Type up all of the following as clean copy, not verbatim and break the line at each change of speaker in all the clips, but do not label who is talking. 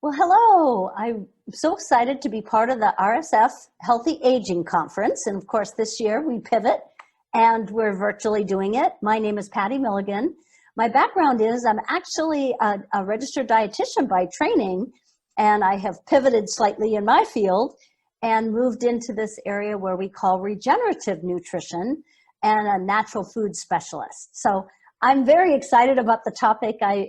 Well, hello. I'm so excited to be part of the RSF Healthy Aging Conference. And of course, this year we pivot and we're virtually doing it. My name is Patti Milligan. My background is I'm actually a registered dietitian by training, and I have pivoted slightly in my field and moved into this area where we call regenerative nutrition and a natural food specialist. So I'm very excited about the topic I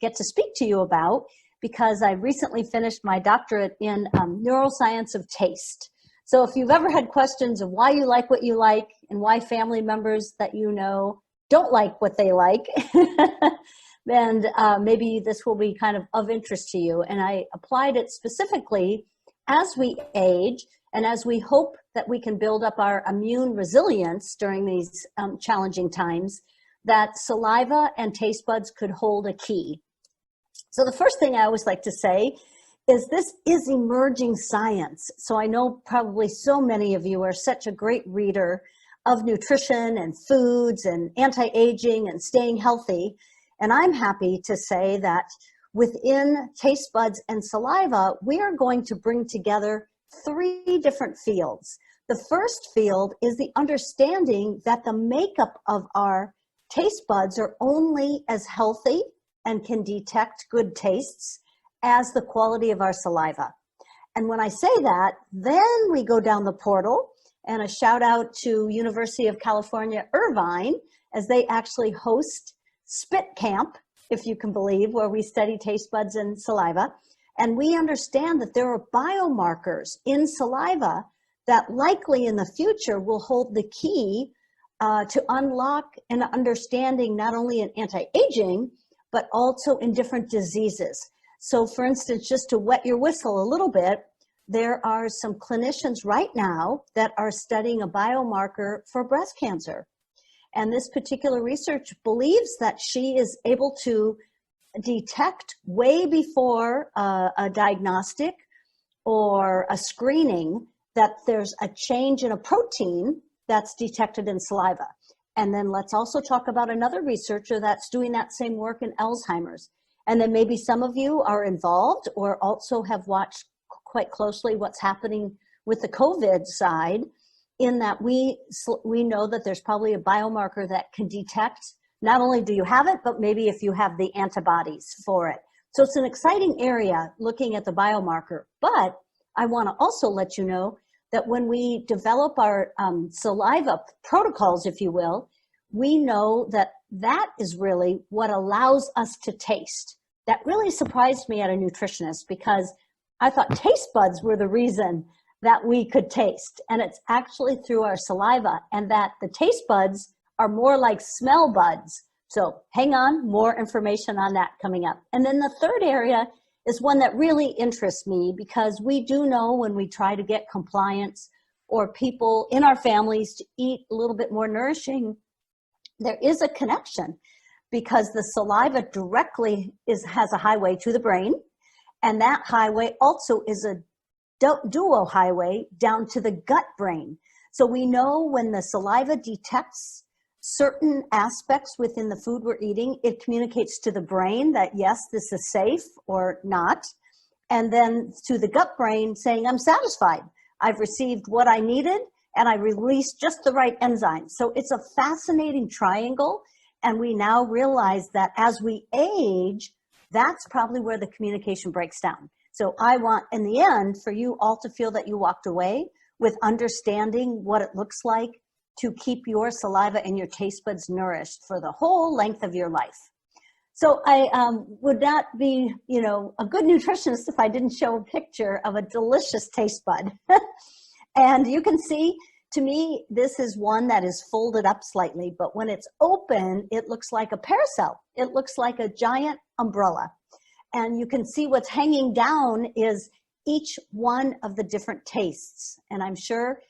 get to speak to you about, because I recently finished my doctorate in Neuroscience of Taste. So if you've ever had questions of why you like what you like and why family members that you know don't like what they like, then maybe this will be kind of interest to you. And I applied it specifically as we age and as we hope that we can build up our immune resilience during these challenging times, that saliva and taste buds could hold a key. So the first thing I always like to say is this is emerging science. So I know probably so many of you are such a great reader of nutrition and foods and anti-aging and staying healthy. And I'm happy to say that within taste buds and saliva, we are going to bring together three different fields. The first field is the understanding that the makeup of our taste buds are only as healthy and can detect good tastes as the quality of our saliva. And when I say that, then we go down the portal, and a shout out to University of California, Irvine, as they actually host Spit Camp, if you can believe, where we study taste buds and saliva. And we understand that there are biomarkers in saliva that likely in the future will hold the key to unlock an understanding not only in anti-aging, but also in different diseases. So for instance, just to wet your whistle a little bit, there are some clinicians right now that are studying a biomarker for breast cancer. And this particular research believes that she is able to detect way before a diagnostic or a screening that there's a change in a protein that's detected in saliva. And then let's also talk about another researcher that's doing that same work in Alzheimer's. And then maybe some of you are involved or also have watched quite closely what's happening with the COVID side, in that we know that there's probably a biomarker that can detect, not only do you have it, but maybe if you have the antibodies for it. So it's an exciting area looking at the biomarker. But I want to also let you know that when we develop our saliva protocols, if you will, we know that that is really what allows us to taste. That really surprised me at a nutritionist, because I thought taste buds were the reason that we could taste. And it's actually through our saliva, and that the taste buds are more like smell buds. So hang on, more information on that coming up. And then the third area is one that really interests me, because we do know when we try to get compliance or people in our families to eat a little bit more nourishing, there is a connection, because the saliva directly has a highway to the brain, and that highway also is a dual highway down to the gut brain. So we know when the saliva detects certain aspects within the food we're eating, it communicates to the brain that yes, this is safe or not. And then to the gut brain saying, I'm satisfied. I've received what I needed and I released just the right enzymes. So it's a fascinating triangle. And we now realize that as we age, that's probably where the communication breaks down. So I want, in the end, for you all to feel that you walked away with understanding what it looks like to keep your saliva and your taste buds nourished for the whole length of your life. So I would not be, a good nutritionist if I didn't show a picture of a delicious taste bud. And you can see, to me, this is one that is folded up slightly, but when it's open, it looks like a parasol. It looks like a giant umbrella. And you can see what's hanging down is each one of the different tastes. And I'm sure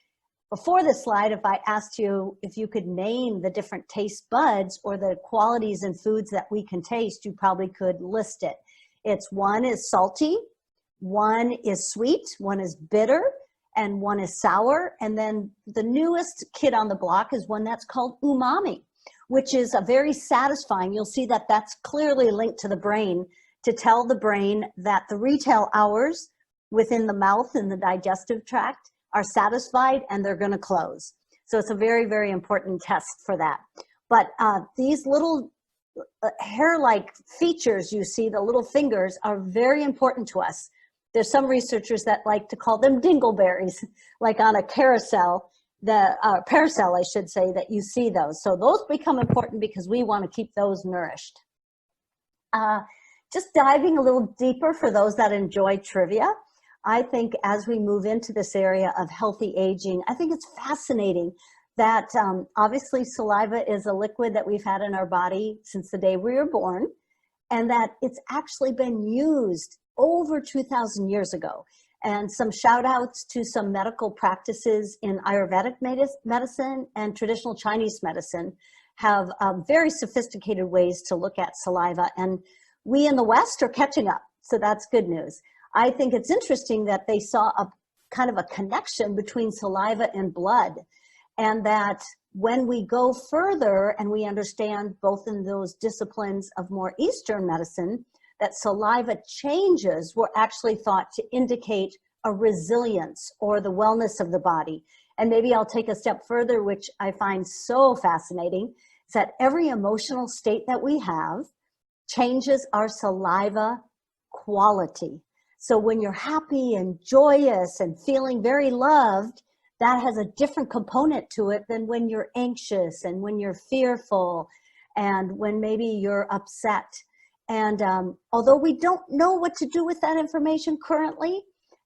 before this slide, if I asked you if you could name the different taste buds or the qualities in foods that we can taste, you probably could list it. One is salty, one is sweet, one is bitter, and one is sour. And then the newest kid on the block is one that's called umami, which is a very satisfying. You'll see that that's clearly linked to the brain, to tell the brain that the retail hours within the mouth and the digestive tract are satisfied and they're going to close. So it's a very, very important test for that. But these little hair-like features you see, the little fingers, are very important to us. There's some researchers that like to call them dingleberries, like on a carousel, the paracel, I should say, that you see those. So those become important because we want to keep those nourished. Just diving a little deeper for those that enjoy trivia, I think as we move into this area of healthy aging, I think it's fascinating that obviously saliva is a liquid that we've had in our body since the day we were born, and that it's actually been used over 2,000 years ago. And some shout outs to some medical practices in Ayurvedic medicine and traditional Chinese medicine have very sophisticated ways to look at saliva. And we in the West are catching up, so that's good news. I think it's interesting that they saw a kind of a connection between saliva and blood, and that when we go further and we understand both in those disciplines of more Eastern medicine, that saliva changes were actually thought to indicate a resilience or the wellness of the body. And maybe I'll take a step further, which I find so fascinating, is that every emotional state that we have changes our saliva quality. So when you're happy and joyous and feeling very loved, that has a different component to it than when you're anxious and when you're fearful and when maybe you're upset. And although we don't know what to do with that information currently,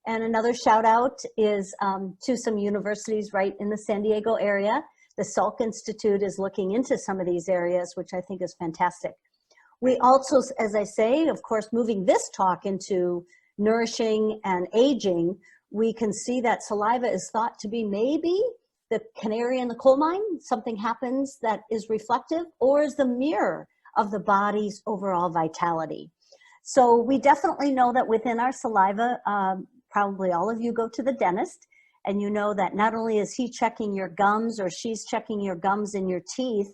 and another shout out is to some universities right in the San Diego area. The Salk Institute is looking into some of these areas, which I think is fantastic. We also, as I say, of course, moving this talk into nourishing and aging, we can see that saliva is thought to be maybe the canary in the coal mine. Something happens that is reflective or is the mirror of the body's overall vitality. So we definitely know that within our saliva, probably all of you go to the dentist, and you know that not only is he checking your gums or she's checking your gums and your teeth,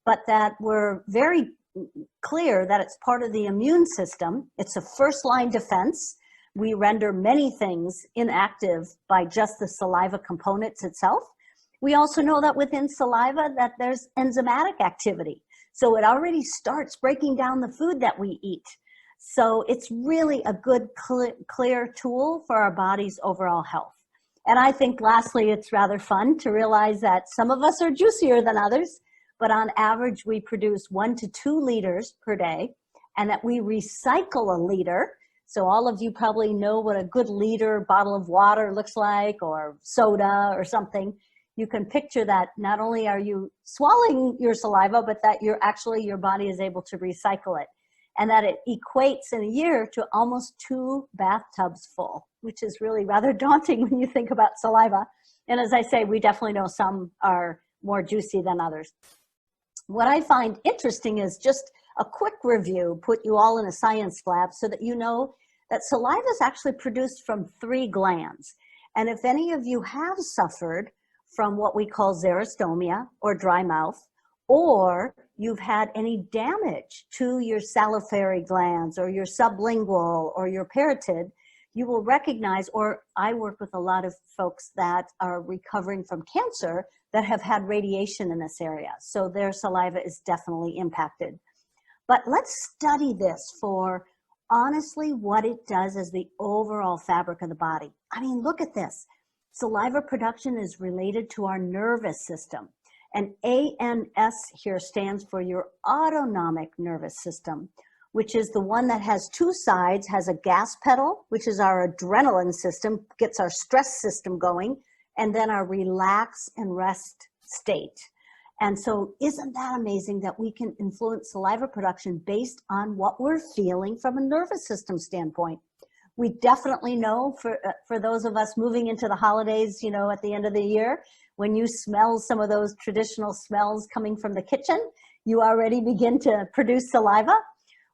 but that we're very clear that it's part of the immune system. It's a first line defense. We render many things inactive by just the saliva components itself. We also know that within saliva that there's enzymatic activity. So it already starts breaking down the food that we eat. So it's really a good, clear tool for our body's overall health. And I think lastly, it's rather fun to realize that some of us are juicier than others, but on average, we produce 1 to 2 liters per day, and that we recycle a liter. So all of you probably know what a good liter bottle of water looks like, or soda or something. You can picture that not only are you swallowing your saliva, but that you're actually, your body is able to recycle it. And that it equates in a year to almost 2 bathtubs full, which is really rather daunting when you think about saliva. And as I say, we definitely know some are more juicy than others. What I find interesting is just a quick review, put you all in a science lab so that you know that saliva is actually produced from 3 glands. And if any of you have suffered from what we call xerostomia or dry mouth, or you've had any damage to your salivary glands or your sublingual or your parotid, you will recognize, or I work with a lot of folks that are recovering from cancer that have had radiation in this area. So their saliva is definitely impacted. But let's study this for honestly what it does as the overall fabric of the body. I mean, look at this. Saliva production is related to our nervous system. And ANS here stands for your autonomic nervous system, which is the one that has 2 sides, has a gas pedal, which is our adrenaline system, gets our stress system going, and then our relax and rest state. And so isn't that amazing that we can influence saliva production based on what we're feeling from a nervous system standpoint? We definitely know for those of us moving into the holidays, you know, at the end of the year, when you smell some of those traditional smells coming from the kitchen, you already begin to produce saliva.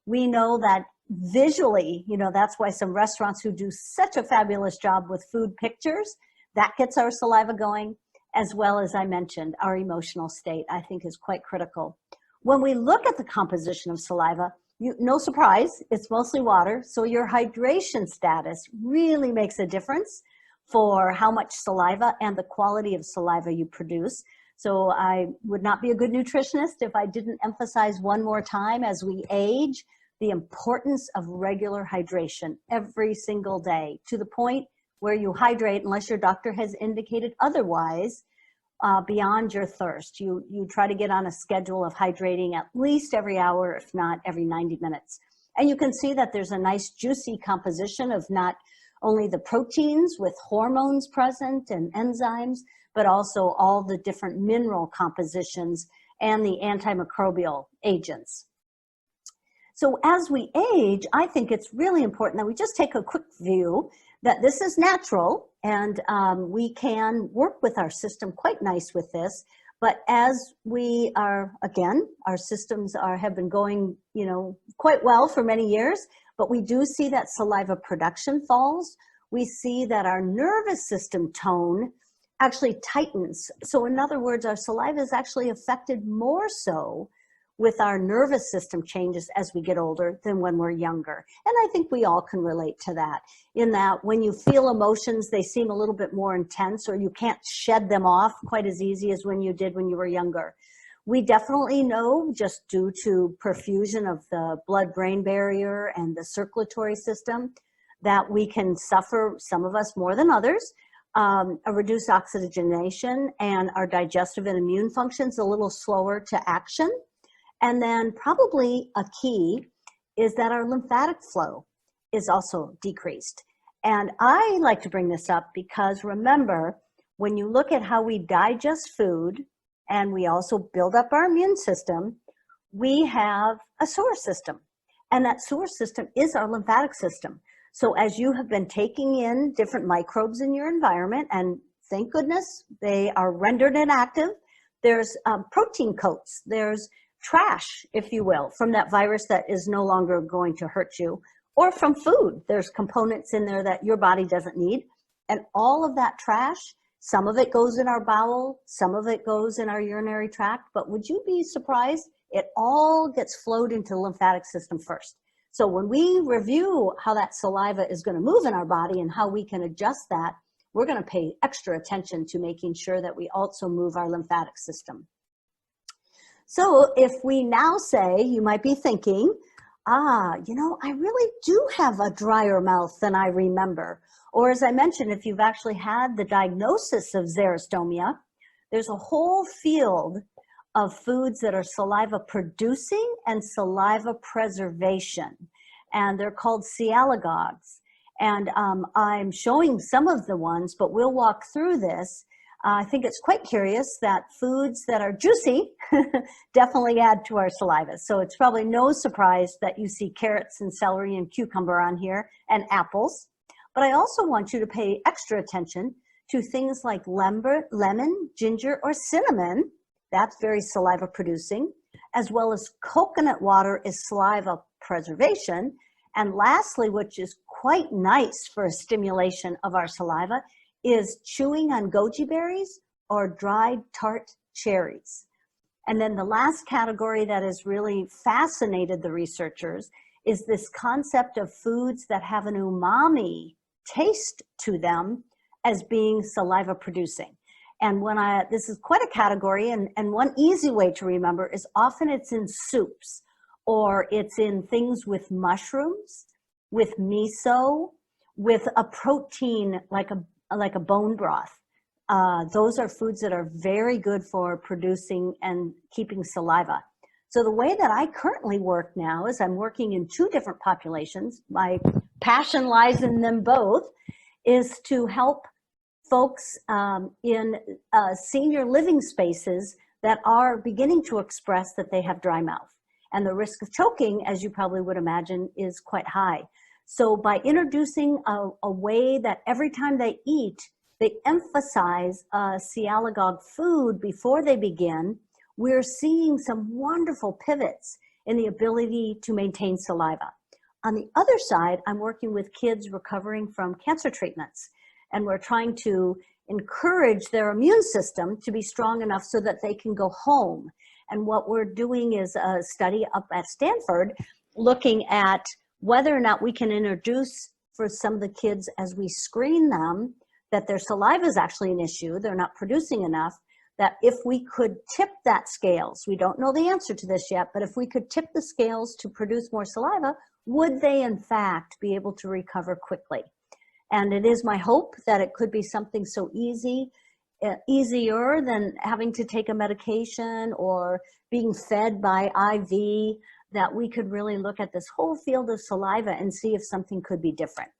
We know that visually, you know, that's why some restaurants who do such a fabulous job with food pictures, that gets our saliva going, as well as I mentioned, our emotional state, I think is quite critical. When we look at the composition of saliva, no surprise, it's mostly water. So your hydration status really makes a difference for how much saliva and the quality of saliva you produce. So I would not be a good nutritionist if I didn't emphasize one more time as we age, the importance of regular hydration every single day, to the point where you hydrate unless your doctor has indicated otherwise, beyond your thirst. You try to get on a schedule of hydrating at least every hour, if not every 90 minutes. And you can see that there's a nice juicy composition of not only the proteins with hormones present and enzymes, but also all the different mineral compositions and the antimicrobial agents. So as we age, I think it's really important that we just take a quick view that this is natural, and we can work with our system quite nice with this. But as we are, again, our systems have been going, quite well for many years, but we do see that saliva production falls. We see that our nervous system tone actually tightens. So in other words, our saliva is actually affected more so with our nervous system changes as we get older than when we're younger. And I think we all can relate to that, in that when you feel emotions, they seem a little bit more intense, or you can't shed them off quite as easy as when you did when you were younger. We definitely know, just due to perfusion of the blood-brain barrier and the circulatory system, that we can suffer, some of us more than others, a reduced oxygenation, and our digestive and immune functions a little slower to action. And then probably a key is that our lymphatic flow is also decreased. And I like to bring this up because, remember, when you look at how we digest food and we also build up our immune system, we have a sewer system. And that sewer system is our lymphatic system. So as you have been taking in different microbes in your environment, and thank goodness they are rendered inactive, there's protein coats, there's trash, if you will, from that virus that is no longer going to hurt you, or from food. There's components in there that your body doesn't need. And all of that trash, some of it goes in our bowel, some of it goes in our urinary tract, but would you be surprised? It all gets flowed into the lymphatic system first. So when we review how that saliva is going to move in our body and how we can adjust that, we're going to pay extra attention to making sure that we also move our lymphatic system. So if we now say, you might be thinking, I really do have a drier mouth than I remember. Or as I mentioned, if you've actually had the diagnosis of xerostomia, there's a whole field of foods that are saliva producing and saliva preservation. And they're called sialagogues. And I'm showing some of the ones, but we'll walk through this. I think it's quite curious that foods that are juicy definitely add to our saliva. So it's probably no surprise that you see carrots and celery and cucumber on here, and apples. But I also want you to pay extra attention to things like lemon, ginger, or cinnamon. That's very saliva producing, as well as coconut water is saliva preservation. And lastly, which is quite nice for a stimulation of our saliva, is chewing on goji berries or dried tart cherries. And then the last category that has really fascinated the researchers is this concept of foods that have an umami taste to them as being saliva producing. And this is quite a category, and one easy way to remember is often it's in soups, or it's in things with mushrooms, with miso, with a protein like a bone broth. Those are foods that are very good for producing and keeping saliva. So the way that I currently work now is I'm working in two different populations. My passion lies in them both, is to help folks in senior living spaces that are beginning to express that they have dry mouth. And the risk of choking, as you probably would imagine, is quite high. So by introducing a way that every time they eat, they emphasize a sialagogue food before they begin, we're seeing some wonderful pivots in the ability to maintain saliva. On the other side, I'm working with kids recovering from cancer treatments, and we're trying to encourage their immune system to be strong enough so that they can go home. And what we're doing is a study up at Stanford looking at whether or not we can introduce for some of the kids as we screen them that their saliva is actually an issue, they're not producing enough, that if we could tip that scales, we don't know the answer to this yet, but if we could tip the scales to produce more saliva, would they in fact be able to recover quickly? And it is my hope that it could be something so easy, easier than having to take a medication or being fed by IV, that we could really look at this whole field of saliva and see if something could be different.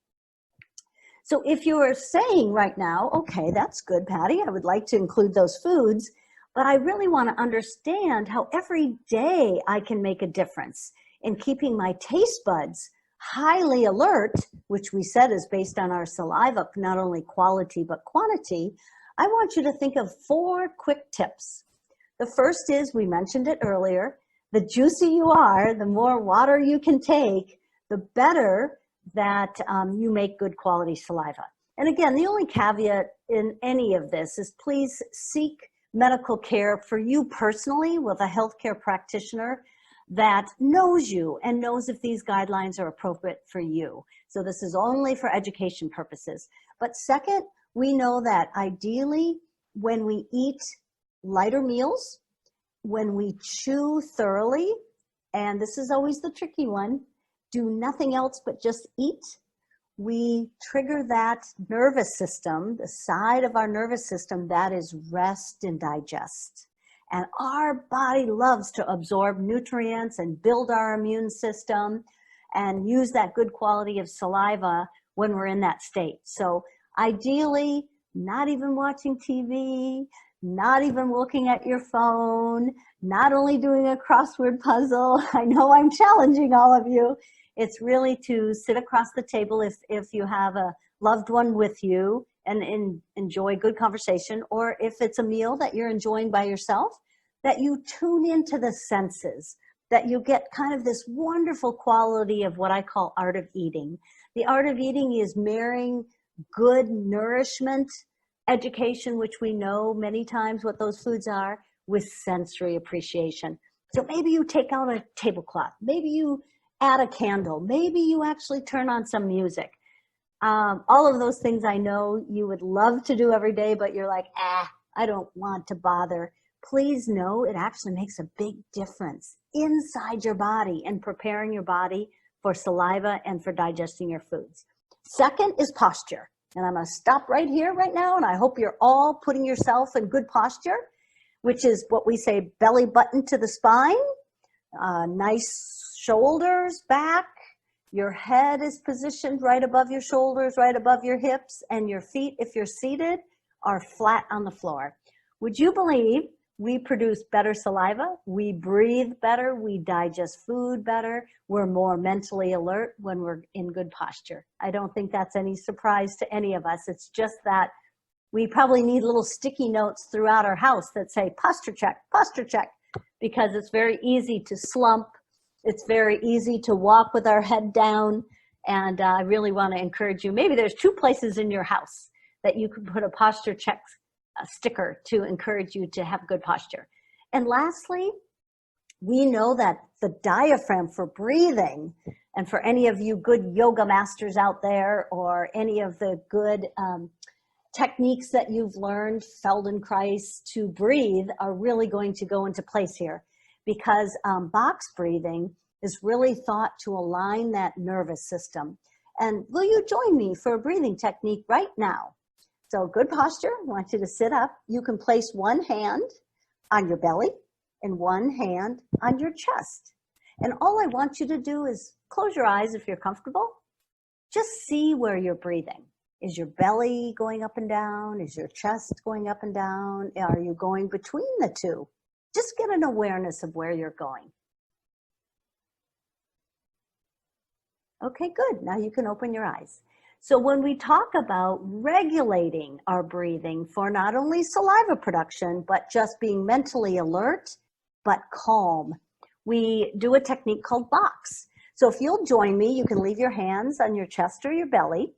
So if you are saying right now, okay, that's good, Patti, I would like to include those foods, but I really want to understand how every day I can make a difference in keeping my taste buds highly alert, which we said is based on our saliva, not only quality, but quantity. I want you to think of 4 quick tips. The first is, we mentioned it earlier, the juicier you are, the more water you can take, the better that you make good quality saliva. And again, the only caveat in any of this is please seek medical care for you personally with a healthcare practitioner that knows you and knows if these guidelines are appropriate for you. So this is only for education purposes. But second, we know that ideally when we eat lighter meals, when we chew thoroughly, and this is always the tricky one, do nothing else but just eat, we trigger that nervous system, the side of our nervous system that is rest and digest. And our body loves to absorb nutrients and build our immune system and use that good quality of saliva when we're in that state. So ideally, not even watching TV, not even looking at your phone, not only doing a crossword puzzle. I know I'm challenging all of you. It's really to sit across the table if you have a loved one with you and enjoy good conversation, or if it's a meal that you're enjoying by yourself, that you tune into the senses, that you get kind of this wonderful quality of what I call art of eating. The art of eating is marrying good nourishment, education, which we know many times what those foods are, with sensory appreciation. So maybe you take out a tablecloth, maybe you add a candle, maybe you actually turn on some music. All of those things I know you would love to do every day, but you're like, I don't want to bother. Please know it actually makes a big difference inside your body and preparing your body for saliva and for digesting your foods. Second is posture. And I'm going to stop right here right now, and I hope you're all putting yourself in good posture, which is what we say belly button to the spine, nice shoulders back, your head is positioned right above your shoulders, right above your hips, and your feet, if you're seated, are flat on the floor. Would you believe we produce better saliva, we breathe better, we digest food better, we're more mentally alert when we're in good posture? I don't think that's any surprise to any of us. It's just that we probably need little sticky notes throughout our house that say posture check, because it's very easy to slump. It's very easy to walk with our head down. And I really want to encourage you, maybe there's 2 places in your house that you could put a posture check sticker to encourage you to have good posture. And lastly, we know that the diaphragm for breathing, and for any of you good yoga masters out there, or any of the good techniques that you've learned, Feldenkrais, to breathe, are really going to go into place here, because box breathing is really thought to align that nervous system. And will you join me for a breathing technique right now? So good posture, I want you to sit up. You can place one hand on your belly and one hand on your chest. And all I want you to do is close your eyes if you're comfortable. Just see where you're breathing. Is your belly going up and down? Is your chest going up and down? Are you going between the two? Just get an awareness of where you're going. Okay, good. Now you can open your eyes. So when we talk about regulating our breathing for not only saliva production, but just being mentally alert, but calm, we do a technique called box. So if you'll join me, you can leave your hands on your chest or your belly.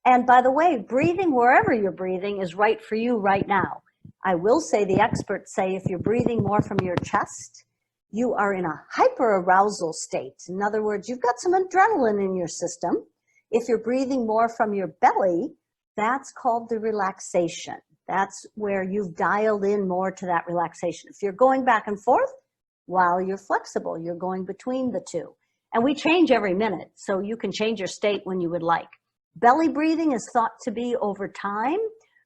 And by the way, breathing wherever you're breathing is right for you right now. I will say the experts say if you're breathing more from your chest, you are in a hyperarousal state. In other words, you've got some adrenaline in your system. If you're breathing more from your belly, that's called the relaxation. That's where you've dialed in more to that relaxation. If you're going back and forth, while you're flexible, you're going between the two. And we change every minute, so you can change your state when you would like. Belly breathing is thought to be over time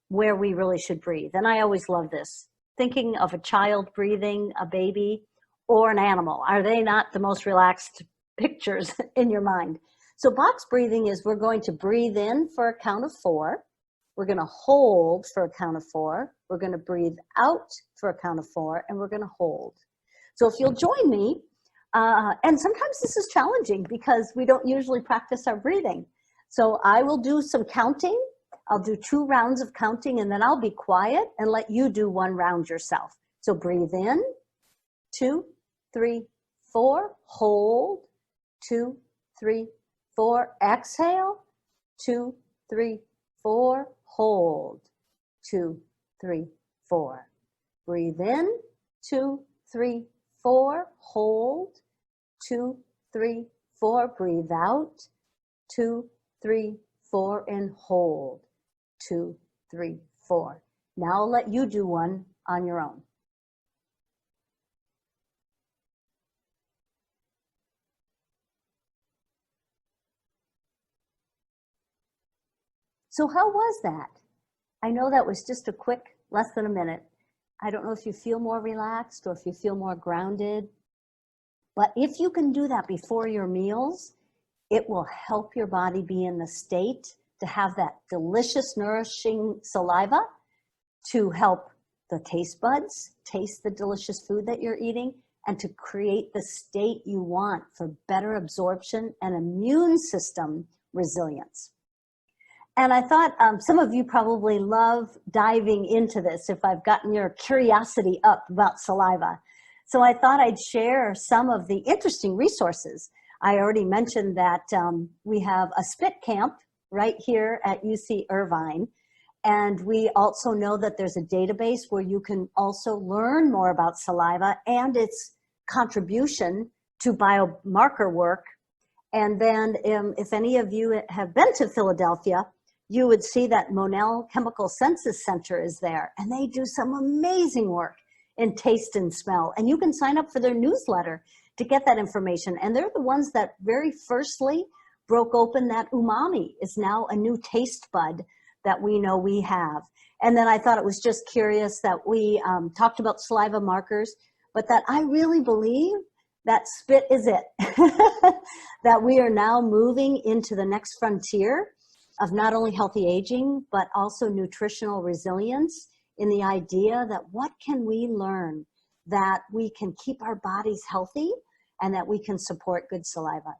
where we really should breathe. And I always love this. Thinking of a child breathing, a baby, or an animal. Are they not the most relaxed pictures in your mind? So box breathing is we're going to breathe in for a count of 4. We're going to hold for a count of 4. We're going to breathe out for a count of 4, and we're going to hold. So if you'll join me, and sometimes this is challenging because we don't usually practice our breathing. So I will do some counting. I'll do 2 rounds of counting, and then I'll be quiet and let you do 1 round yourself. So breathe in, 2, 3, 4, hold, 2, 3, 4, exhale, 2, 3, 4, hold, 2, 3, 4. Breathe in, 2, 3, 4, hold, 2, 3, 4, breathe out, 2, 3, 4, and hold, 2, 3, 4. Now I'll let you do 1 on your own. So how was that? I know that was just a quick, less than a minute. I don't know if you feel more relaxed or if you feel more grounded, but if you can do that before your meals, it will help your body be in the state to have that delicious, nourishing saliva to help the taste buds taste the delicious food that you're eating and to create the state you want for better absorption and immune system resilience. And I thought some of you probably love diving into this if I've gotten your curiosity up about saliva. So I thought I'd share some of the interesting resources. I already mentioned that we have a spit camp right here at UC Irvine. And we also know that there's a database where you can also learn more about saliva and its contribution to biomarker work. And then if any of you have been to Philadelphia, you would see that Monell Chemical Senses Center is there, and they do some amazing work in taste and smell. And you can sign up for their newsletter to get that information. And they're the ones that very firstly broke open that umami is now a new taste bud that we know we have. And then I thought it was just curious that we talked about saliva markers, but that I really believe that spit is it, that we are now moving into the next frontier of not only healthy aging, but also nutritional resilience in the idea that what can we learn that we can keep our bodies healthy and that we can support good saliva.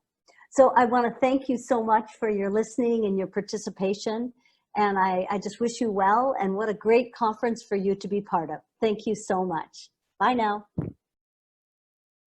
So I want to thank you so much for your listening and your participation. And I just wish you well, and what a great conference for you to be part of. Thank you so much. Bye now.